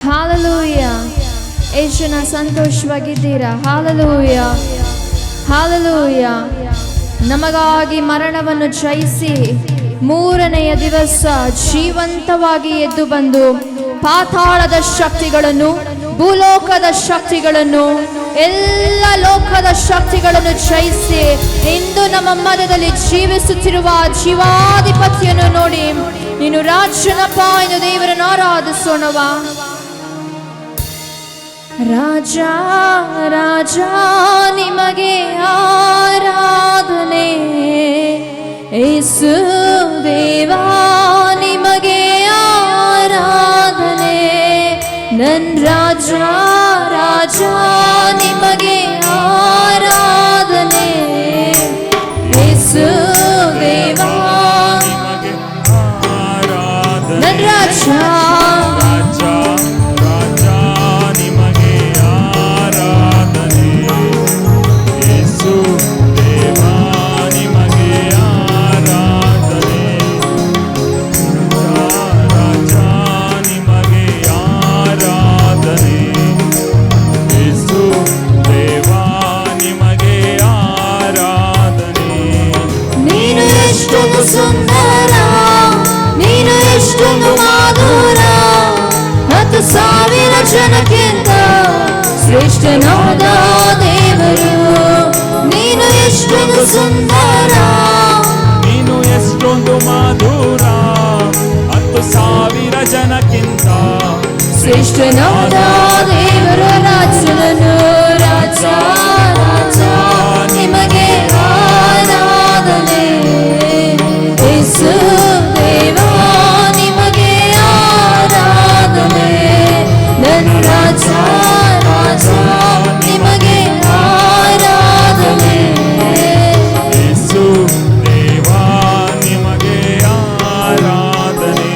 Hallelujah. ಎಷ್ಟು ಜನ ಸಂತೋಷವಾಗಿದ್ದೀರಾ? Hallelujah, hallelujah. ನಮಗಾಗಿ ಮರಣವನ್ನು ಜಯಿಸಿ ಮೂರನೆಯ ದಿವಸ ಜೀವಂತವಾಗಿ ಎದ್ದು ಬಂದು ಪಾತಾಳದ ಶಕ್ತಿಗಳನ್ನು, ಭೂಲೋಕದ ಶಕ್ತಿಗಳನ್ನು, ಎಲ್ಲ ಲೋಕದ ಶಕ್ತಿಗಳನ್ನು ಜಯಿಸಿ ಇಂದು ನಮ್ಮ ಮಧ್ಯದಲ್ಲಿ ಜೀವಿಸುತ್ತಿರುವ ಜೀವಾಧಿಪತಿಯನ್ನು ನೋಡಿ ನೀನು ರಾಜನಪ್ಪ ಎಂದು ದೇವರನ್ನು ಆರಾಧಿಸೋಣವಾ? ರಾಜ ರಾಜ ನಿಮಗೆ ಆರಾಧನೆ, ಯೇಸು ದೇವಾ ನಿಮಗೆ ಆರಾಧನೆ, ನನ್ನ ರಾಜ ರಾಜ ನಿಮಗೆ ಆರಾಧನೆ, ಯೇಸು ದೇವಾ ನನ್ನ ರಾಜ ಸುಂದರ, ನೀನು ಎಷ್ಟೊಂದು ಮಾಧುರ, 10,000 ಜನಕ್ಕಿಂತ ಶ್ರೇಷ್ಠನಾದ ದೇವರು. ನೀನು ಎಷ್ಟೊಂದು ಸುಂದರ, ನೀನು ಎಷ್ಟೊಂದು ಮಾಧುರ, 10,000 ಜನಕ್ಕಿಂತ ಶ್ರೇಷ್ಠನಾದ ದೇವರು. ರಾಜನನ್ನು ರಾಜ ರಾಜ ನಿಮಗೆ ಆರಾಧನೆ, ಯೇಸು ದೇವಾ ನಿಮಗೆ ಆರಾಧನೆ, ನನ್ನ ರಾಜ ರಾಜ ನಿಮಗೆ ಆರಾಧನೆ, ಯೇಸು ದೇವಾ ನಿಮಗೆ ಆರಾಧನೆ.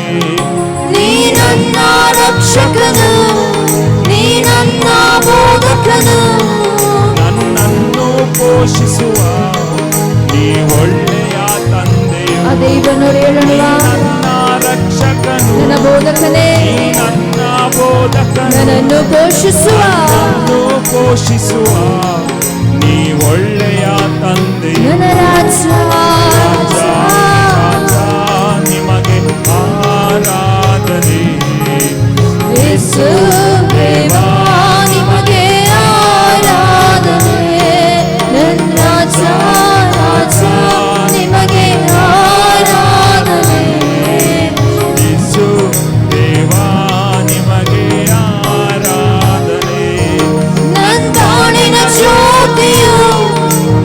ನೀ ನನ್ನ ರಕ್ಷಕನು, ನೀ ನನ್ನ ಬೋಧಕನು, ನನ್ನನ್ನು ಪೋಷಿಸುವ ನೀ ಒಳ್ಳೆಯ ತಂದೆಯು. ದೇವನು ಹೇಳೋಣವಾ? ನನ್ನ ರಕ್ಷಕನು, ನನ್ನ ಬೋಧಕನೇ, ನನ್ನ ಬೋಧಕನು, ನನ್ನನ್ನು ಪೋಷಿಸುವ ನೀ ಒಳ್ಳೆಯ ತಂದೆಯು. ನನ್ನ ರಾಜ ರಾಜ ರಾಜ ನಿಮಗೆ ಆರಾಧನೆ, ಯೇಸು ದೇವಾ ನಿಮಗೆ ಆರಾಧನೆ, ನನ್ನ ರಾಜ ರಾಜ ನಿಮಗೆ ಆರಾಧನೆ, ಯೇಸು ದೇವಾ ನಿಮಗೆ ಆರಾಧನೆ. ನನ್ನ ಬಾಳಿನ ಜ್ಯೋತಿಯು,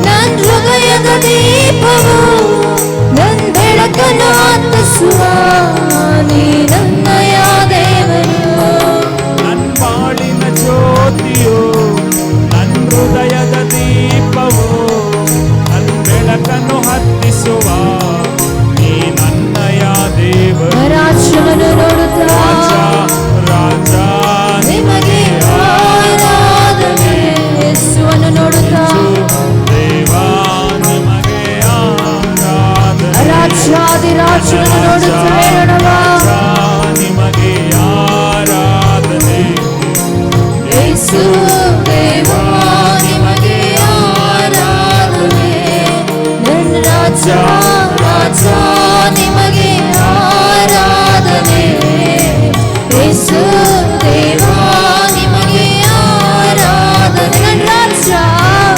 ನನ್ನ ಹೃದಯದ ದೀಪವು, ನನ್ನ ಬೆಳಕನ್ನು ಹತ್ತಿಸುವ ನೀ ನನ್ನಯ ದೇವರು. ನನ್ನ ಬಾಳಿನ ಜ್ಯೋತಿಯು, ನನ್ನ ಹೃದಯದ ದೀಪವು, ನನ್ನ ಬೆಳಕನ್ನು ಹತ್ತಿಸುವ ನೀ ನನ್ನಯ ದೇವರು. ರಾಜನನ್ನು ನೋಡುತ್ತಾ ರಾಜ ರಾಜ ನಿಮಗೆ ಆರಾಧನೆ, ಯೇಸುವನ್ನು ನೋಡುತ್ತಾ ದೇವಾ ನಿಮಗೆ ಆರಾಧನೆ. ರಾಜಾದಿರಾಜನನ್ನು ನೋಡುತ್ತಾ ಹೇಳೋಣವಾ? ನಿಮಗೆ ಆರಾಧನೆ, ಯೇಸು ದೇವಾ ನಿಮಗೆ ಆರಾಧನೆ, ನನ್ನ ರಾಜ ರಾಜ ನಿಮಗೆ ಆರಾಧನೆ, ಯೇಸು ದೇವಾ ನಿಮಗೆ ಆರಾಧನೆ, ನನ್ನ ರಾಜ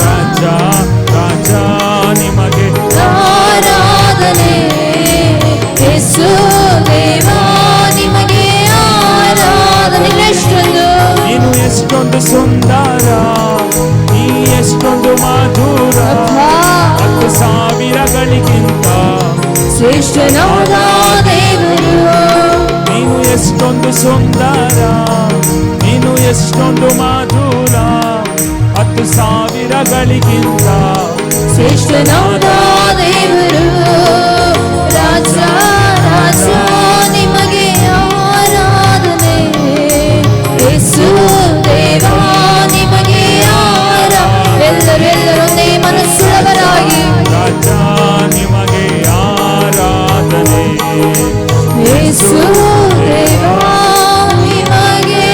ರಾಜ ರಾಜ ನಿಮಗೆ ಆರಾಧನೆ, ಯೇಸು ದೇವಾ ನಿಮಗೆ ಆರಾಧನೆ. ನೀನು ಎಷ್ಟೊಂದು ಸುಂದರ, ನೀ ಎಷ್ಟೊಂದು ಮಾಧುರ, 10,000ಗಳಿಗಿಂತ ಶ್ರೇಷ್ಠನಾದ ದೇವರು. ನೀನು ಎಷ್ಟೊಂದು ಸುಂದರ, ನೀನು ಎಷ್ಟೊಂದು ಮಾಧುರ, 10,000ಗಳಿಗಿಂತ ಶ್ರೇಷ್ಠನಾದ ದೇವರು. ರಾಜ ರಾಜ ನಿಮಗೆ ಆರಾಧನೆ, ಯೇಸು ದೇವಾ ನಿಮಗೆ ಆರಾಧನೆ. ಎಲ್ಲರೆಲ್ಲರೊಂದೇ ಮನಸ್ಸುಳ್ಳವರಾಗಿ ರಾಜ ನಿಮಗೆ ಆರಾಧನೆ, ಯೇಸು ದೇವಾ ನಿಮಗೆ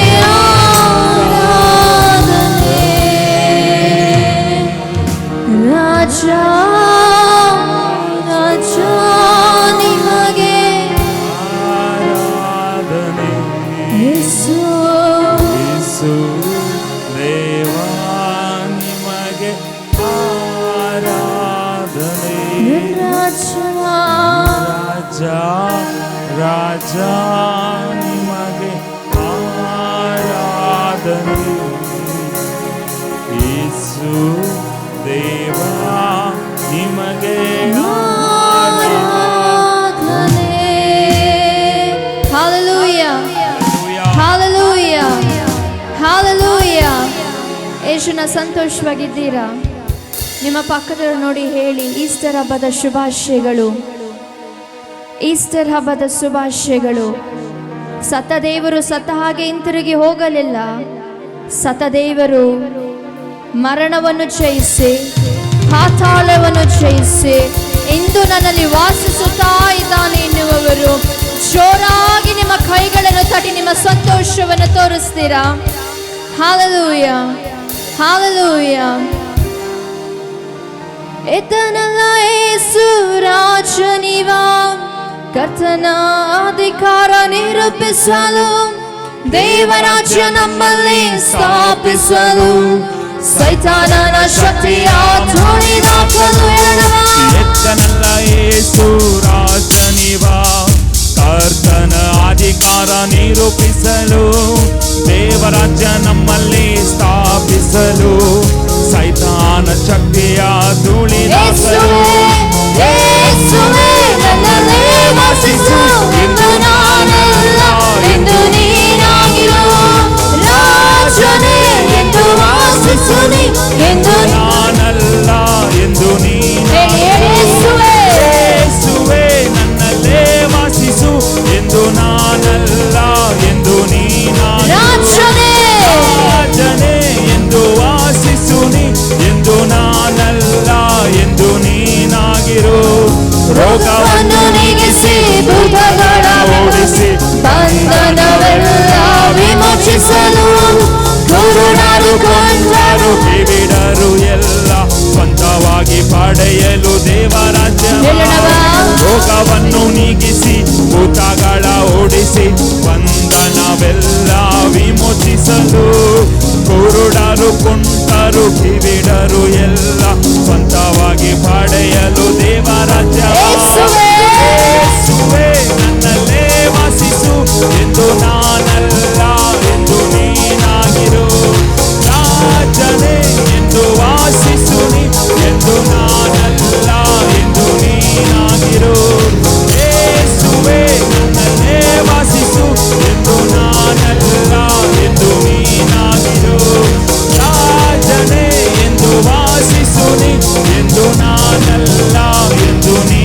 ರಾಜ ನಿಮಗೆ ಆರಾಧನೆ. ಯೇಸು ದೇವ ನಿಮಗೆ ಆರಾಧನೆ. Hallelujah. Hallelujah. Hallelujah. ಯೇಸುನ ಸಂತೋಷವಾಗಿದ್ದೀರಾ? ನಿಮ್ಮ ಪಕ್ಕದವರು ನೋಡಿ ಹೇಳಿ, ಈಸ್ಟರ್ ಹಬ್ಬದ ಶುಭಾಶಯಗಳು. ಈಸ್ಟರ್ ಹಬ್ಬದ ಶುಭಾಶಯಗಳು. ಸತ್ತ ದೇವರು ಸತ್ತ ಹಾಗೆ ಹಿಂತಿರುಗಿ ಹೋಗಲಿಲ್ಲ. ಸತ್ತ ದೇವರು ಮರಣವನ್ನು ಜಯಿಸಿ ಪಾತಾಳವನ್ನು ಜಯಿಸಿ ಇಂದು ನನ್ನಲ್ಲಿ ವಾಸಿಸುತ್ತಾ ಇದ್ದಾನೆ ಎನ್ನುವವರು ಜೋರಾಗಿ ನಿಮ್ಮ ಕೈಗಳನ್ನು ತಟ್ಟಿ ನಿಮ್ಮ ಸಂತೋಷವನ್ನು ತೋರಿಸ್ತೀರಾ? Hallelujah, hallelujah. ಎತ್ತನಲ್ಲ ಯೇಸು ರಾಜನಿವ, ಕರ್ತನ ಅಧಿಕಾರ ನಿರೂಪಿಸಲು, ದೇವರಾಜ್ಯ ನಮ್ಮಲ್ಲಿ ಸ್ಥಾಪಿಸಲು, ಸೈತಾನನ ಶಕ್ತಿಯ ತುಳಿದಾಕಲು. ಎತ್ತನಲ್ಲ ಯೇಸು ರಾಜನಿವ, ಕರ್ತನ ಅಧಿಕಾರ ನಿರೂಪಿಸಲು, ದೇವರಾಜ್ಯ ನಮ್ಮಲ್ಲಿ ಸ್ಥಾಪಿಸಲು, ಸೈತಾನ ಶಕ್ತಿಯ ತುಳಿದಾಕಲು. ಯೇಸುವೇ ನನ್ನಲ್ಲಿ ವಾಸಿಸು, ಇಂದು ನಾನಲ್ಲ ಎಂದು ನೀನಾಗಿರು, ರಾಜನೇ ಎಂದು ವಾಸಿಸು ನೀ, ಎಂದು ನಾನಲ್ಲ ಎಂದು ಯೇಸುವೇ ಯೇಸುವೇ ನನ್ನಲ್ಲೇ ವಾಸಿಸು, ಎಂದು ನಾನಲ್ಲ ಎಂದು ರಾಜನೇ ರಾಜನೇ ಎಂದು ವಾಸಿಸು ನೀ, ಎಂದು ನಾನಲ್ಲ ಎಂದು ನೀನಾಗಿರು. ರೋಗವನ್ನು ನೀಗಿಸಿ ಭೂತಗಳ ಓಡಿಸಿ ಬಂಧನವೆಲ್ಲ ವಿಮೋಚಿಸಲು, ಕುರುಡರು ಕೊಂಡರು ಕಿವಿಡರು ಎಲ್ಲ ಸ್ವಂತವಾಗಿ ಪಡೆಯಲು ದೇವರಾಜ್ಯ. ರೋಗವನ್ನು ನೀಗಿಸಿ ಭೂತಗಳ ಓಡಿಸಿ ಬಂಧನವೆಲ್ಲ ವಿಮೋಚಿಸಲು, ಕುರುಡರು ಕೊಂಡರು ಕಿವಿಡರು ಎಲ್ಲ ಸ್ವಂತವಾಗಿ ಪಡೆಯಲು ದೇವರಾಜ್ಯ. ಯೇಸುವೇ ನನ್ನಲ್ಲೇ ವಾಸಿಸು, ಎಂದು ನಾನಲ್ಲ ಎಂದು ನೀನಾಗಿರು, ರಾಜನೇ ಎಂದು ವಾಸಿಸು ನೀ, ಎಂದು ನಾನಲ್ಲ ಎಂದು ನೀನಾಗಿರು. ಯೇಸುವೇ ನನ್ನಲ್ಲೇ ವಾಸಿಸು, ಎಂದು ನಾನಲ್ಲ ಎಂದು ನೀನಾಗಿರು, ರಾಜನೇ ಎಂದು ವಾಸಿಸು ನೀ, ಎಂದು ನಾನಲ್ಲ ಎಂದು ನೀ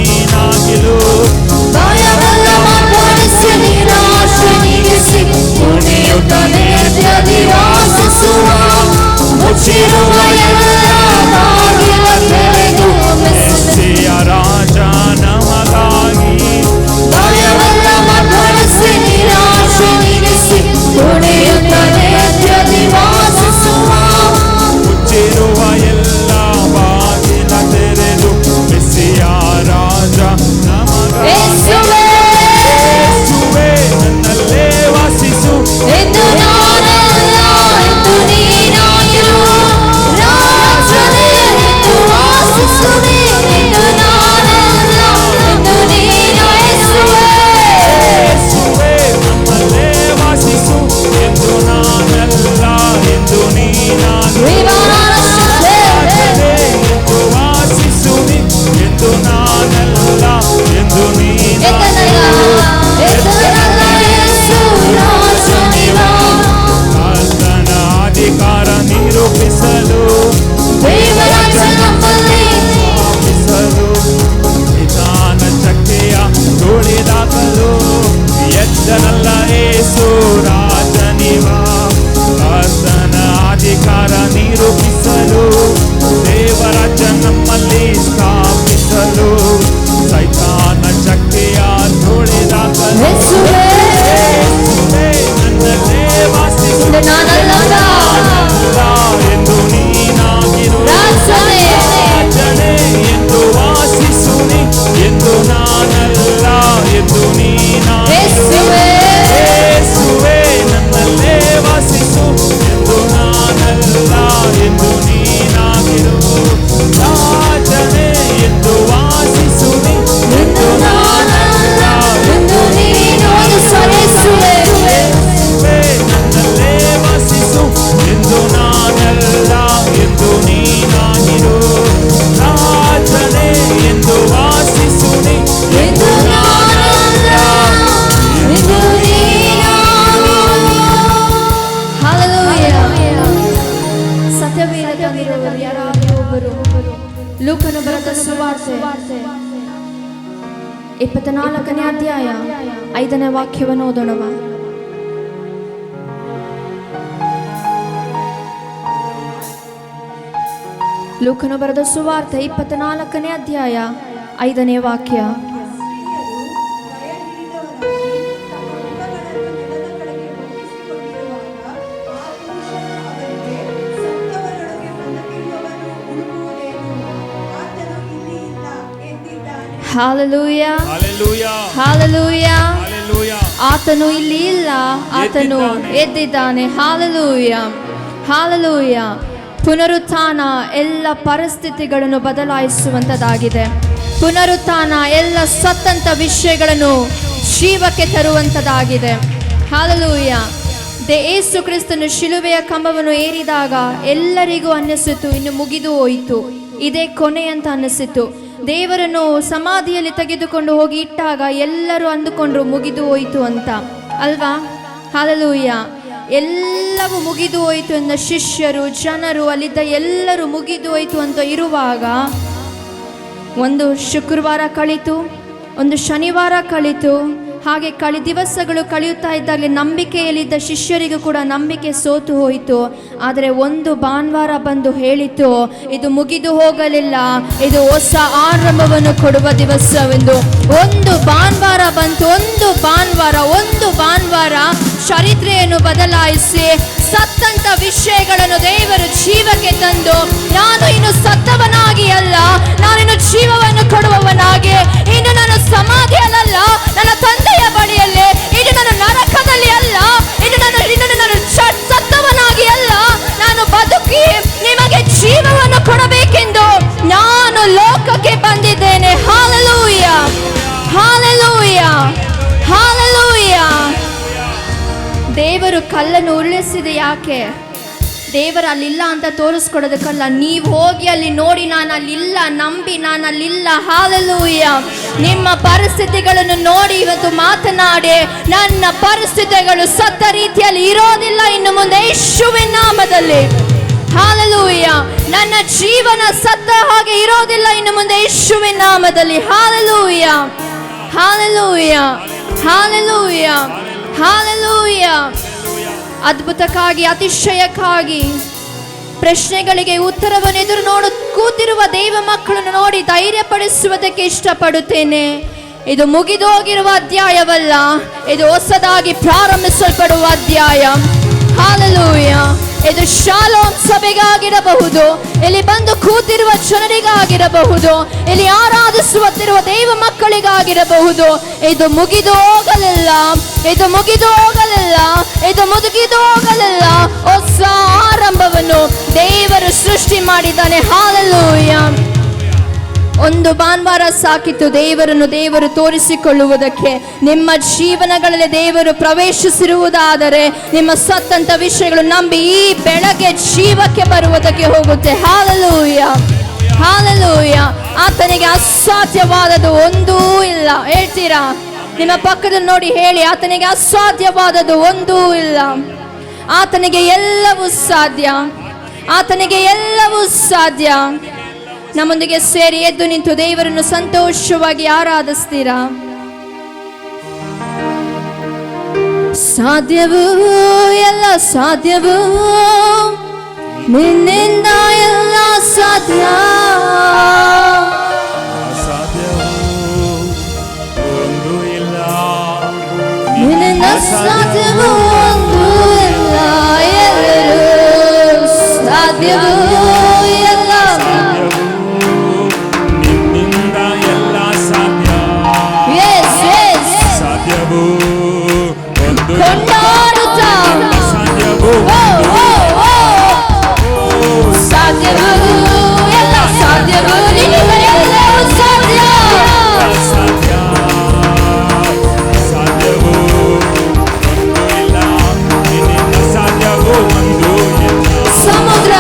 ಲೂಕನು ಬರೆದ ಸುವಾರ್ತೆ 24ನೇ ಅಧ್ಯಾಯ 5ನೇ ವಾಕ್ಯವನ್ನು ಓದೋಣವ. ಲೂಕನು ಬರೆದ ಸುವಾರ್ತೆ 24ನೇ ಅಧ್ಯಾಯ 5ನೇ ವಾಕ್ಯ. Hallelujah. Hallelujah. Hallelujah. Hallelujah. ಆತನು ಇಲ್ಲಿ ಇಲ್ಲ, ಆತನು ಎದ್ದಿದ್ದಾನೆ. Hallelujah. Hallelujah. ಪುನರುತ್ಥಾನ ಎಲ್ಲ ಪರಿಸ್ಥಿತಿಗಳನ್ನು ಬದಲಾಯಿಸುವಂತದಾಗಿದೆ. ಪುನರುತ್ಥಾನ ಎಲ್ಲ ಸತ್ತಂತ ವಿಷಯಗಳನ್ನು ಜೀವಕ್ಕೆ ತರುವಂತದಾಗಿದೆ. Hallelujah. ಯೇಸು ಕ್ರಿಸ್ತನು ಶಿಲುಬೆಯ ಕಂಬವನ್ನು ಏರಿದಾಗ ಎಲ್ಲರಿಗೂ ಅನ್ನಿಸಿತು ಇನ್ನು ಮುಗಿದು ಹೋಯಿತು, ಇದೇ ಕೊನೆ ಅಂತ ಅನ್ನಿಸಿತು. ದೇವರನ್ನು ಸಮಾಧಿಯಲ್ಲಿ ತೆಗೆದುಕೊಂಡು ಹೋಗಿ ಇಟ್ಟಾಗ ಎಲ್ಲರೂ ಅಂದುಕೊಂಡ್ರು ಮುಗಿದು ಹೋಯಿತು ಅಂತ ಅಲ್ವಾ. Hallelujah. ಎಲ್ಲವೂ ಮುಗಿದು ಹೋಯಿತು ಎಂದ ಶಿಷ್ಯರು, ಜನರು, ಅಲ್ಲಿದ್ದ ಎಲ್ಲರೂ ಮುಗಿದು ಹೋಯಿತು ಅಂತ ಇರುವಾಗ ಒಂದು ಶುಕ್ರವಾರ ಕಳೀತು, ಒಂದು ಶನಿವಾರ ಕಳೀತು. ಹಾಗೆ ದಿವಸಗಳು ಕಳೆಯುತ್ತಾ ಇದ್ದಾಗಲೇ ನಂಬಿಕೆಯಲ್ಲಿದ್ದ ಶಿಷ್ಯರಿಗೂ ಕೂಡ ನಂಬಿಕೆ ಸೋತು ಹೋಯಿತು. ಆದರೆ ಒಂದು ಭಾನುವಾರ ಬಂದು ಹೇಳಿತು, ಇದು ಮುಗಿದು ಹೋಗಲಿಲ್ಲ, ಇದು ಹೊಸ ಆರಂಭವನ್ನು ಕೊಡುವ ದಿವಸವೆಂದು. ಒಂದು ಭಾನುವಾರ ಬಂತು, ಒಂದು ಭಾನುವಾರ ಚರಿತ್ರೆಯನ್ನು ಬದಲಾಯಿಸಿ ಸತ್ತಂತ ವಿಷಯಗಳನ್ನು ದೇವರು ಜೀವಕ್ಕೆ ತಂದು, ನಾನು ಇನ್ನು ಸತ್ತವನಾಗಿ ಅಲ್ಲ, ನಾನಿನ್ನು ಜೀವವನ್ನು ಕೊಡುವವನಾಗಿ, ಇನ್ನು ನಾನು ಸಮಾಧಿಯಲ್ಲ, ನನ್ನ ತಂದೆಯ ಬಳಿಯಲ್ಲಿ, ಇನ್ನು ನಾನು ನರಕದಲ್ಲಿ ಅಲ್ಲ, ಇನ್ನು ನಾನು ಸತ್ತವನಾಗಿ ಅಲ್ಲ, ನಾನು ಬದುಕಿ ನಿಮಗೆ ಜೀವವನ್ನು ಕೊಡಬೇಕೆಂದು ನಾನು ಲೋಕಕ್ಕೆ ಬಂದಿದ್ದೇನೆ. Hallelujah. Hallelujah. Hallelujah. ದೇವರು ಕಲ್ಲನ್ನು ಉರುಳಿಸಿದೆ ಯಾಕೆ? ದೇವರು ಅಲ್ಲಿಲ್ಲ ಅಂತ ತೋರಿಸ್ಕೊಡೋದಕ್ಕಲ್ಲ. ನೀವು ಹೋಗಿ ಅಲ್ಲಿ ನೋಡಿ, ನಾನು ಅಲ್ಲಿಲ್ಲ, ನಂಬಿ ನಾನು ಅಲ್ಲಿಲ್ಲ. Hallelujah. ನಿಮ್ಮ ಪರಿಸ್ಥಿತಿಗಳನ್ನು ನೋಡಿ ಇವತ್ತು ಮಾತನಾಡಿ, ನನ್ನ ಪರಿಸ್ಥಿತಿಗಳು ಸತ್ತ ರೀತಿಯಲ್ಲಿ ಇರೋದಿಲ್ಲ ಇನ್ನು ಮುಂದೆ ಯೇಸುವಿನ ನಾಮದಲ್ಲಿ. Hallelujah. ನನ್ನ ಜೀವನ ಸತ್ತ ಹಾಗೆ ಇರೋದಿಲ್ಲ ಇನ್ನು ಮುಂದೆ ಯೇಸುವಿನ ನಾಮದಲ್ಲಿ. Hallelujah. Hallelujah. Hallelujah. Hallelujah. ಅದ್ಭುತಕ್ಕಾಗಿ, ಅತಿಶಯಕ್ಕಾಗಿ, ಪ್ರಶ್ನೆಗಳಿಗೆ ಉತ್ತರವನ್ನು ಎದುರು ಕೂತಿರುವ ದೇವ ಮಕ್ಕಳನ್ನು ನೋಡಿ ಧೈರ್ಯಪಡಿಸುವುದಕ್ಕೆ ಇಷ್ಟಪಡುತ್ತೇನೆ. ಇದು ಮುಗಿದೋಗಿರುವ ಅಧ್ಯಾಯವಲ್ಲ, ಇದು ಹೊಸದಾಗಿ ಪ್ರಾರಂಭಿಸಲ್ಪಡುವ ಅಧ್ಯಾಯ. Hallelujah. ಇದು ಶಾಲೋಮ್ ಸಭೆಗಾಗಿರಬಹುದು, ಇಲ್ಲಿ ಬಂದು ಕೂತಿರುವ ಜನರಿಗಾಗಿರಬಹುದು, ಇಲ್ಲಿ ಆರಾಧಿಸುತ್ತಿರುವ ದೇವ ಮಕ್ಕಳಿಗಾಗಿರಬಹುದು. ಇದು ಮುಗಿದು ಹೋಗಲಿಲ್ಲ, ಇದು ಮುಗಿದು ಹೋಗಲಿಲ್ಲ, ಇದು ಮುಗಿದು ಹೋಗಲಿಲ್ಲ. ಹೊಸ ಆರಂಭವನ್ನು ದೇವರು ಸೃಷ್ಟಿ ಮಾಡಿದ್ದಾನೆ. Hallelujah. ಒಂದು ಭಾನುವಾರ ಸಾಕಿತು ದೇವರು ತೋರಿಸಿಕೊಳ್ಳುವುದಕ್ಕೆ. ನಿಮ್ಮ ಜೀವನಗಳಲ್ಲಿ ದೇವರು ಪ್ರವೇಶಿಸಿರುವುದಾದರೆ ನಿಮ್ಮ ಸತ್ತಂತ ವಿಷಯಗಳು ನಂಬಿ ಈ ಬೆಳಗ್ಗೆ ಜೀವಕ್ಕೆ ಬರುವುದಕ್ಕೆ ಹೋಗುತ್ತೆ. Hallelujah. Hallelujah. ಆತನಿಗೆ ಅಸಾಧ್ಯವಾದದ್ದು ಒಂದೂ ಇಲ್ಲ. ಹೇಳ್ತೀರಾ? ನಿಮ್ಮ ಪಕ್ಕದಲ್ಲಿ ನೋಡಿ ಹೇಳಿ, ಆತನಿಗೆ ಅಸಾಧ್ಯವಾದದ್ದು ಒಂದೂ ಇಲ್ಲ. ಆತನಿಗೆ ಎಲ್ಲವೂ ಸಾಧ್ಯ, ಆತನಿಗೆ ಎಲ್ಲವೂ ಸಾಧ್ಯ. ನಮ್ಮೊಂದಿಗೆ ಸೇರಿ ಎದ್ದು ನಿಂತು ದೇವರನ್ನು ಸಂತೋಷವಾಗಿ ಆರಾಧಿಸ್ತೀರಾ? ಸಾಧ್ಯವೂ ಎಲ್ಲ ಸಾಧ್ಯವೂ, ನಿನ್ನಿಂದ ಎಲ್ಲ ಸಾಧ್ಯ. ಒಂದು ಇಲ್ಲ, ನಿನ್ನಿಂದ ಸಾಧ್ಯವೂ ಒಂದು ಇಲ್ಲ. ಎಲ್ಲರೂ ಸಾಧ್ಯವೂ ಎಲ್ಲ ಕೊಂಡಾಡುತ್ತಾ ಸಾಧ್ಯವೂ ಎಲ್ಲ ಸಾಧ್ಯವೂ, ನಿನ್ನಿಂದ ಎಲ್ಲವೂ ಸಾಧ್ಯ. ಸಾಧ್ಯವೂ ಒಂದು ಇಲ್ಲ, ನಿನ್ನಿಂದ ಸಾಧ್ಯವೂ ಒಂದು ಇಲ್ಲ. ಸಮುದ್ರ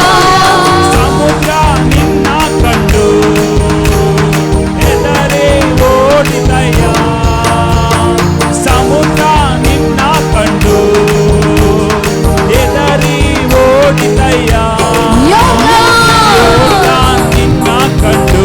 ನಿನ್ನ ಕಂಡು ಎದರೆ ಓಡಿದಯ್ಯ. ಸಮುದ್ರ ನಿನ್ನ ಕಂಡು ಎದರಿ ಓಡಿದಯ್ಯ. ನಿನ್ನ ಕಂಡು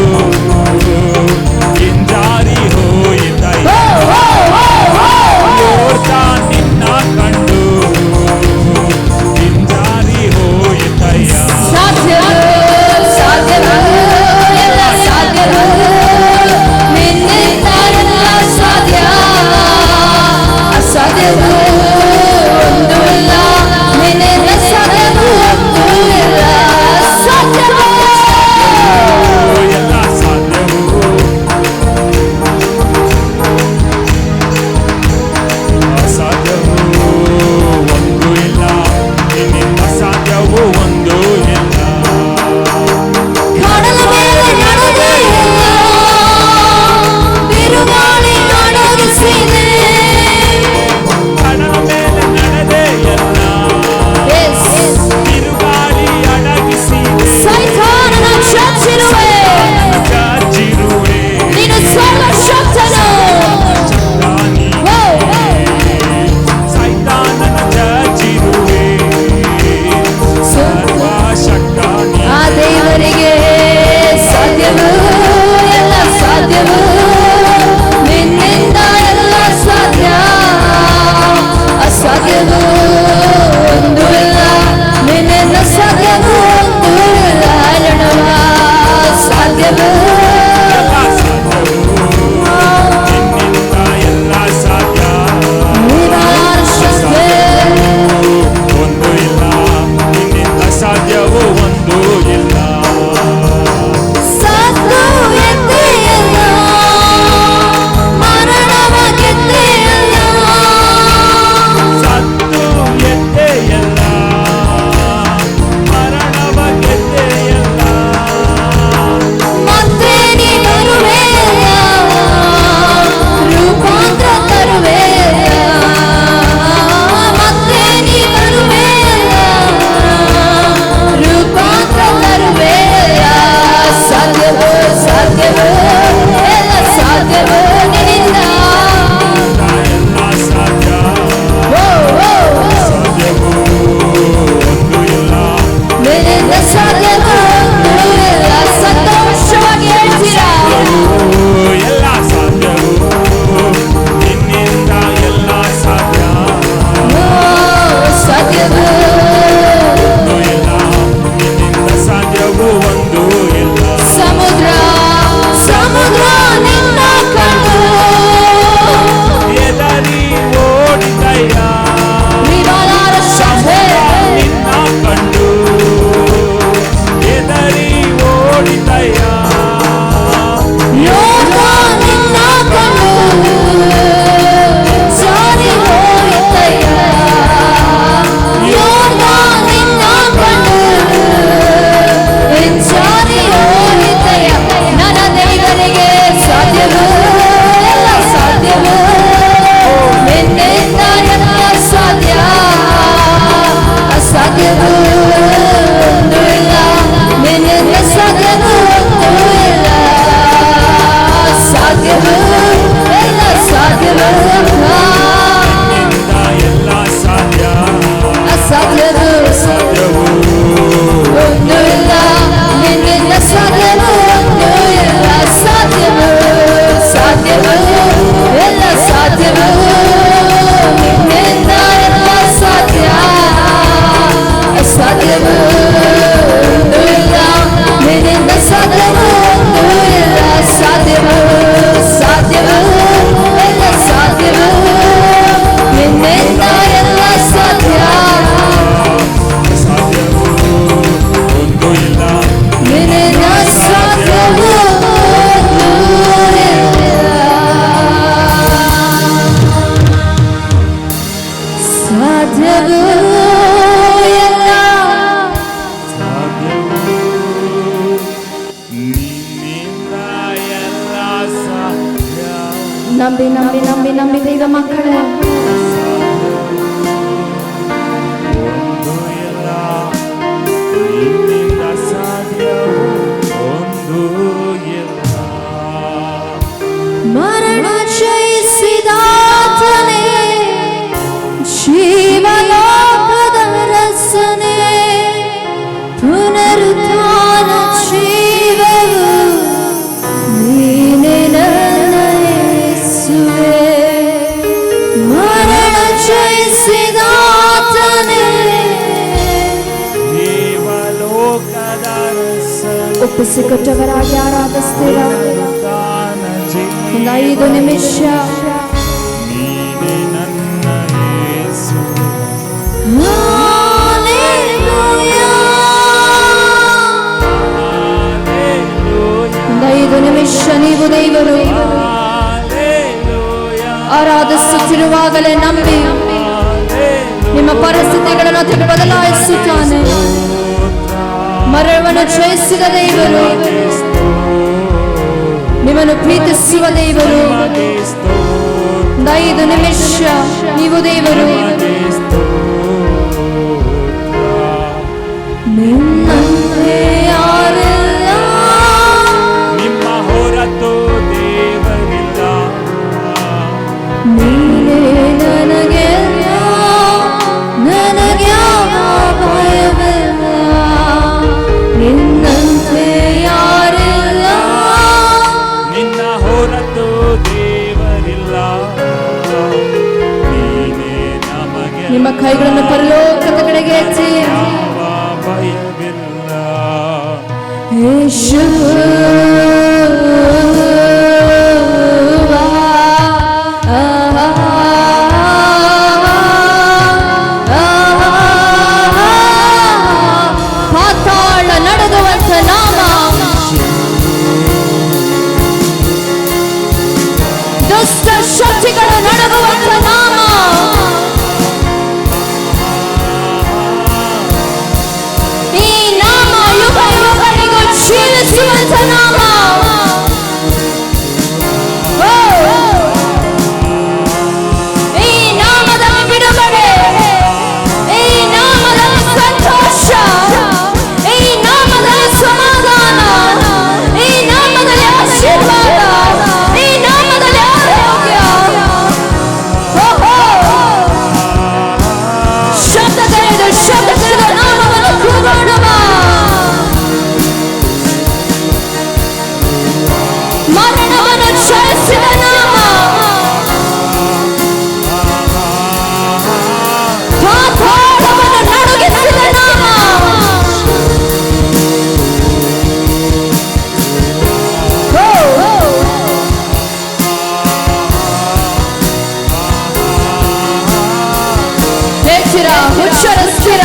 ಮಕ್ಕಳೇ, ಒಂದು ಇಲ್ಲ ನಿನ್ನಿಂದ ಸಾಧ್ಯವು ಒಂದು ಇಲ್ಲ. ಮರಣ ಜಯಿಸಿದಾತನೇ, ಜೀವಲೋಕದ ರಸನೇ, ಪುನರುತ್ಥಾನ ಜೀವವು ನೀನೇ ನನ್ನ ಯೇಸುವೇ. ಮರಣ ಜಯಿಸಿದಾತನೇ, ಜೀವಲೋಕದ ರಸನೇ, ಒಪ್ಪಿಸಿಕೊಟ್ಟವರಾಗಿ ಆರಾಧಿಸ್ತೀರ. ಪುನರುತ್ಥಾನ ಒಂದು 5 ನಿಮಿಷ ನೀನೇ ನನ್ನ ಯೇಸು. ಹಾಲೆಲೂಯಾ. ಒಂದು 5 ನಿಮಿಷ ನೀವು ದೇವರು ಆರಾಧಿಸುತ್ತಿರುವಾಗಲೇ ನಂಬಿ ನಿಮ್ಮ ಪರಿಸ್ಥಿತಿಗಳನ್ನು ಆತನು ಬದಲಾಯಿಸುತ್ತಾನೆ. ಮರಣವನ್ನು ಜಯಿಸಿದ ದೇವರು, ನಿಮ್ಮನ್ನು ಪ್ರೀತಿಸುವ ದೇವರು. 5 ನಿಮಿಷ ನೀವು ದೇವರು. ನಿನ್ನಂತೆ ಯಾರಿಲ್ಲ, ನಿಮ್ಮ ಹೊರತು ದೇವರಿಲ್ಲ. ನೀನೇ ನನಗೆಲ್ಲ, ನನಗ್ಯಾವ ಭಯವಿಲ್ಲ. ನಿನ್ನಂತೆ ಯಾರಿಲ್ಲ, ನಿನ್ನ ಹೊರತು ದೇವರಿಲ್ಲ. ನೀನೇ ನಮಗೆ ನಿಮ್ಮ ಕೈಗಳನ್ನು ಪರಲೋಕದ ಕಡೆಗೆ ಎತ್ತಿ. ಯಾವ ಭಯವಿಲ್ಲ. ಯೇಸುವಾ, ಪಾತಾಳ ನಡೆದುವಂತ ನಾಮ, ದುಷ್ಟ ಶಕ್ತಿಗಳು ನಡುಗುವಂತ ನಾಮ, ಈ ನಾಮ ಯುಗ ಯುಗಗಳಿಗೂ ಜೀವಿಸುವಂತ ನಾಮ. ಓ, ಈ ನಾಮದ ಬಿಡುಗಡೆ, ಈ ನಾಮದ ಸಂತೋಷ, ಈ ನಾಮದಲ್ಲಿ ಸಮಾಧಾನ, ಈ ನಾಮದಲ್ಲಿ ಆಶೀರ್ವಾದ, ಈ ನಾಮದಲ್ಲಿ ಆರೋಗ್ಯ. ಶಬ್ದ ತೆರೆದು ನಾಮವನ್ನು ಕೂಗೋಣವ. ಮರಣವನ್ನು ಜಯಿಸಿದ ನಾಮ, ಪಾತಾಳವನ್ನು ನಡುಗಿಸಿದ ನಾಮ. ಹೆಚ್ಚಿರ ಹುಚ್ಚರಿಸ್ತೀರ.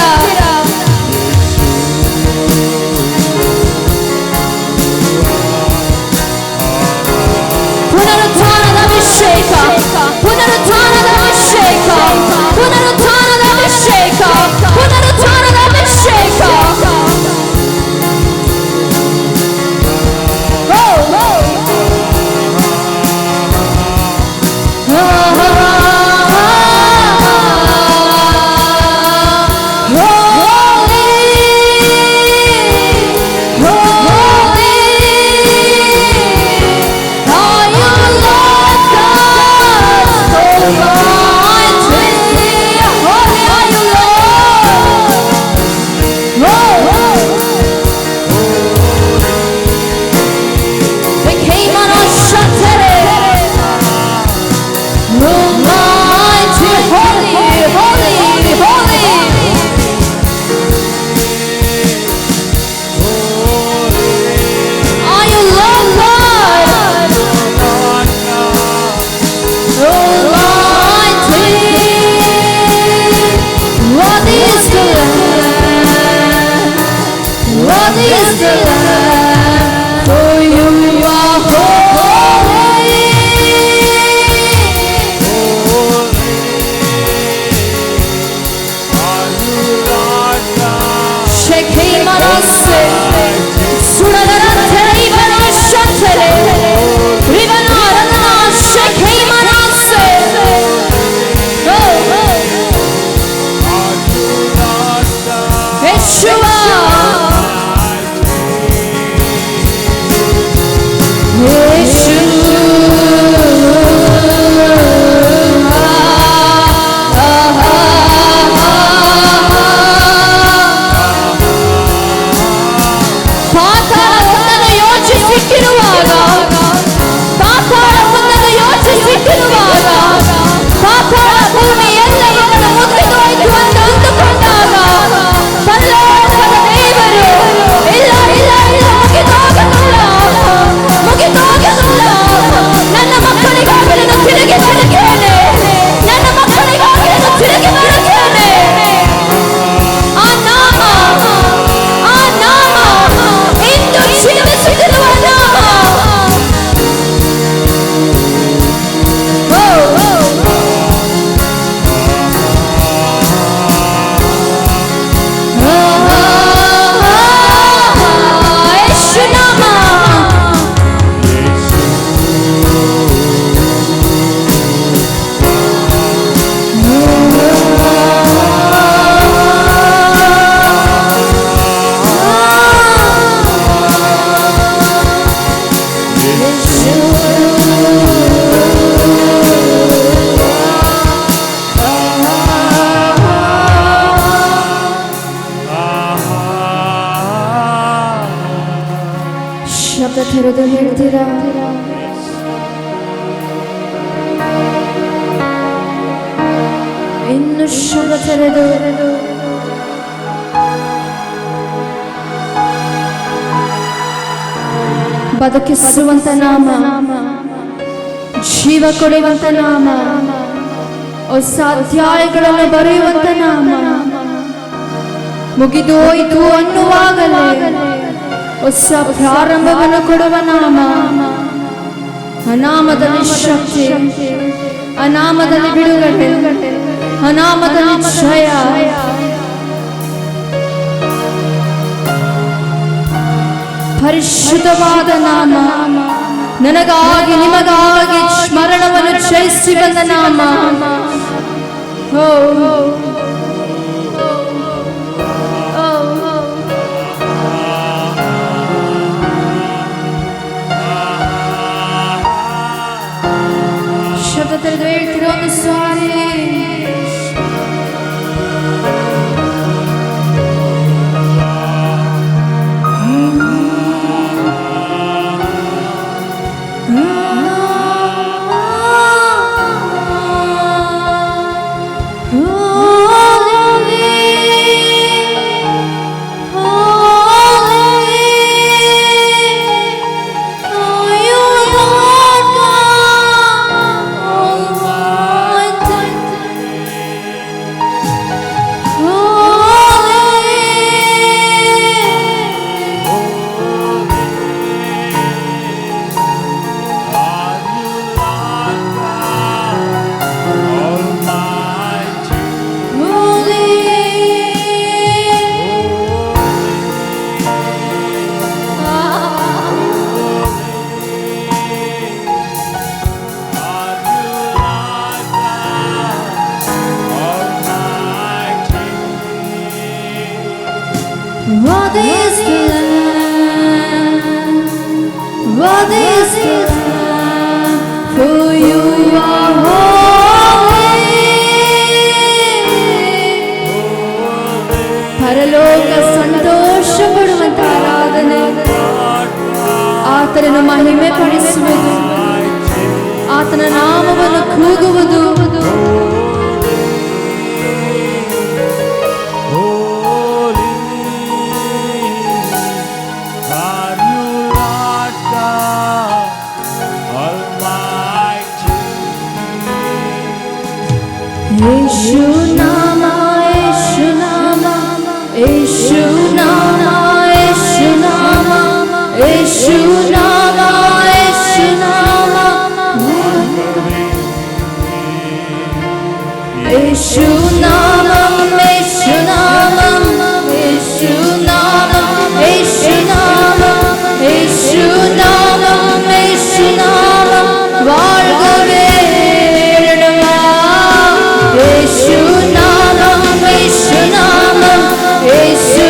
ಪುನರುತ್ಥಾನದ ಅಭಿಷೇಕ, ಪುನರುತ್ಥಾನದ ಅಭಿಷೇಕ, ಪುನರುತ್ಥಾನದ ಅಭಿಷೇಕ, ಪುನರುತ್ಥಾನದ ಅಭಿಷೇಕ. ಯೇಸುವ ಯೇಸು ಶಬ್ದ ತೆರೆದು ಹೇಳ್ತೀರಾ? ಇನ್ನು ಶಬ್ದ ತೆರೆದು ಬದುಕಿಸುವಂತ ನಾಮ, ಜೀವ ಕೊಡುವಂತ ನಾಮ, ಹೊಸ ಅಧ್ಯಾಯಗಳನ್ನು ಬರೆಯುವಂತ ನಾಮ, ಮುಗಿದು ಹೋಯಿತು ಅನ್ನುವಾಗಲೇ ಹೊಸ ಪ್ರಾರಂಭವನ್ನು ಕೊಡುವ ನಾಮ. ಅನಾಮದಲ್ಲಿ ಶಕ್ತಿ, ಅನಾಮದಲ್ಲಿ ಬಿಡುಗಡೆ, ಅನಾಮದಲ್ಲಿ ಜಯ. ಪರಿಶುದ್ಧವಾದ ನಾಮ, ನನಗಾಗಿ ನಿಮಗಾಗಿ ಸ್ಮರಣವನ್ನು ಜಯಿಸಿ ಬಂದ ನಾಮ. ಓ ಶಬ್ದ ತೆರೆದು ಹೇಳ್ತಿರೋ ಒಂದು ಸಾರಿ. What is the Lamb? What is the Lamb? For you are holy. ಪರಲೋಕ ಸಂತೋಷ ಪಡುವಂತ ಆರಾಧನೆ, ಆತನನ್ನು ಮಹಿಮೆ ಪಡಿಸುವುದು, ಆತನ ನಾಮವನ್ನು ಕೂಗುವುದು. ಯೇಸು ನಾಮ, ಯೇಸು ನಾಮ, ಯೇಸು ನಾಮ, ಯೇಸು ನಾಮ, ಯೇಸು ನಾಮ, ಯೇಸು ನಾಮ, ಯೇಸು ನಾಮ, ಯೇಸು ನಾಮ, ಯೇಸು ನಾಮ, ಯೇಸು ನಾಮ, ಯೇಸು ನಾಮ, ಯೇಸು ನಾಮ, வாழ்கவே Yeshu Nama, Yeshu Nama, Yeshu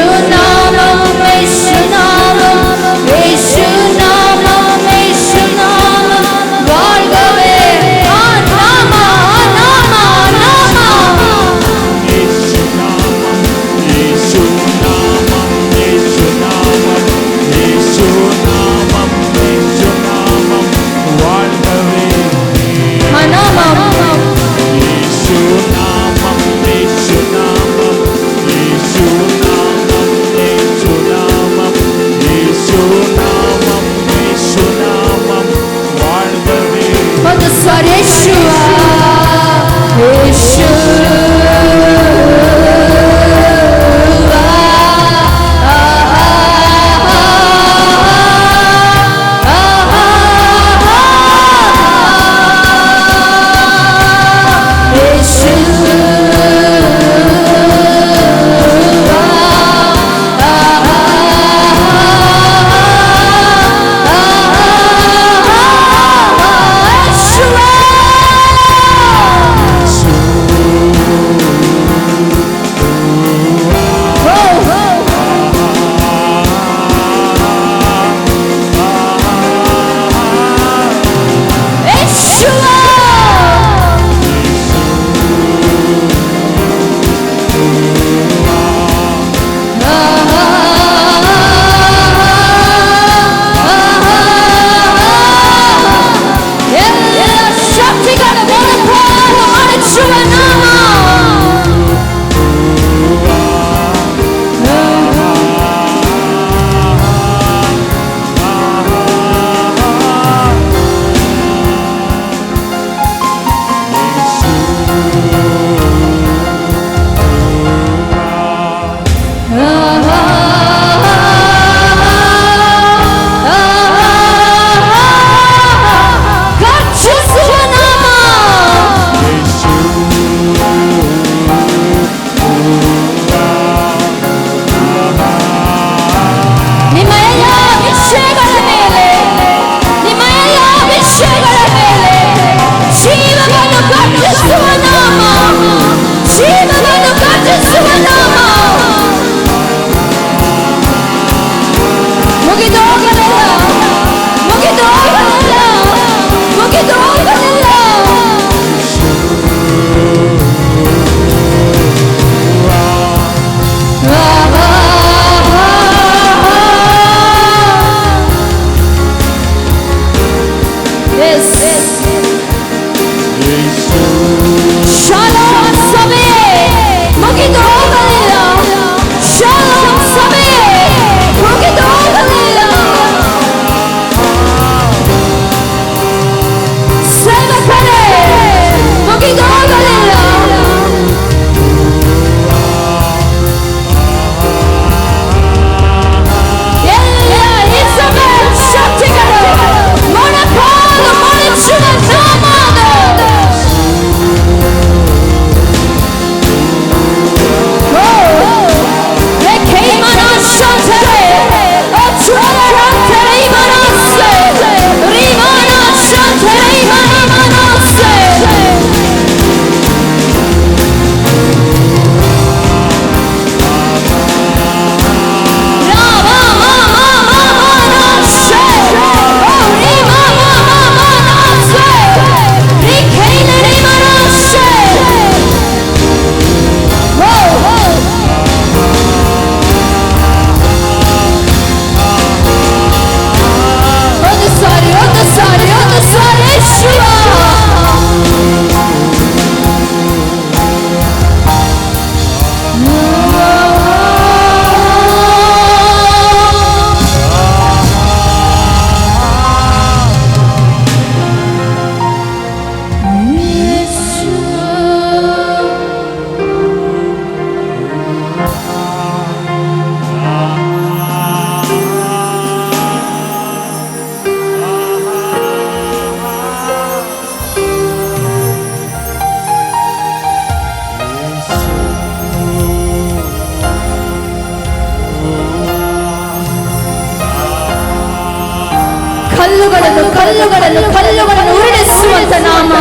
ಕಲ್ಲುಗಳನ್ನು ಉರುಳಿಸುವಂತ ನಾಮ,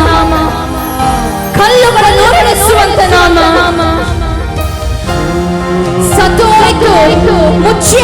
ಕಲ್ಲುಗಳನ್ನು ಉರುಳಿಸುವಂತ ನಾಮ. ಸತ್ತೋಯ್ತು, ಮುಚ್ಚಿ